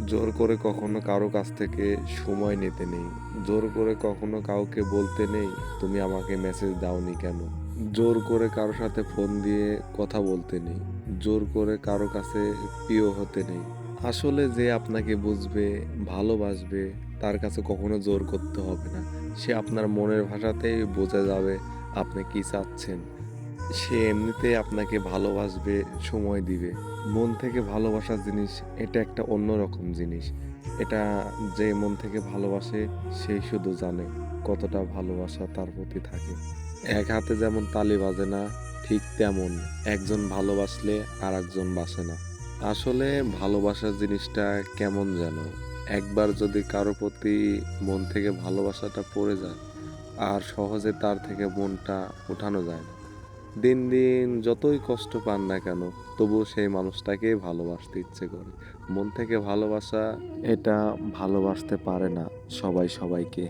জোর করে কখনো কারো কাছ থেকে সময় নিতে নেই। জোর করে কখনো কাউকে বলতে নেই, "তুমি আমাকে মেসেজ দাওনি কেন?" জোর করে কারো সাথে ফোন দিয়ে কথা বলতে নেই। জোর করে কারো কাছে প্রিয় হতে নেই। আসলে যে আপনাকে বুঝবে, ভালোবাসবে, তার কাছে কখনো জোর করতে হবে না। সে আপনার মনের ভাষাতেই বোঝা যাবে আপনি কি চাচ্ছেন। সে এমনিতেই আপনাকে ভালোবাসবে, সময় দিবে। মন থেকে ভালোবাসার জিনিস এটা একটা অন্যরকম জিনিস। এটা যে মন থেকে ভালোবাসে সেই শুধু জানে কতটা ভালোবাসা তার প্রতি থাকে। এক হাতে যেমন তালি বাজে না, ঠিক তেমন একজন ভালোবাসলে আরেকজন বাসে না। আসলে ভালোবাসার জিনিসটা কেমন যেন? একবার যদি কারো প্রতি মন থেকে ভালোবাসাটা পড়ে যায়, আর সহজে তার থেকে মনটা উঠানো যায় না। দিন, দিন যতই কষ্ট পান না কেন, তবুও সেই মানুষটাকেই ভালোবাসতে ইচ্ছে করে। মন থেকে ভালোবাসা এটা ভালোবাসতে পারে না সবাই সবাইকে।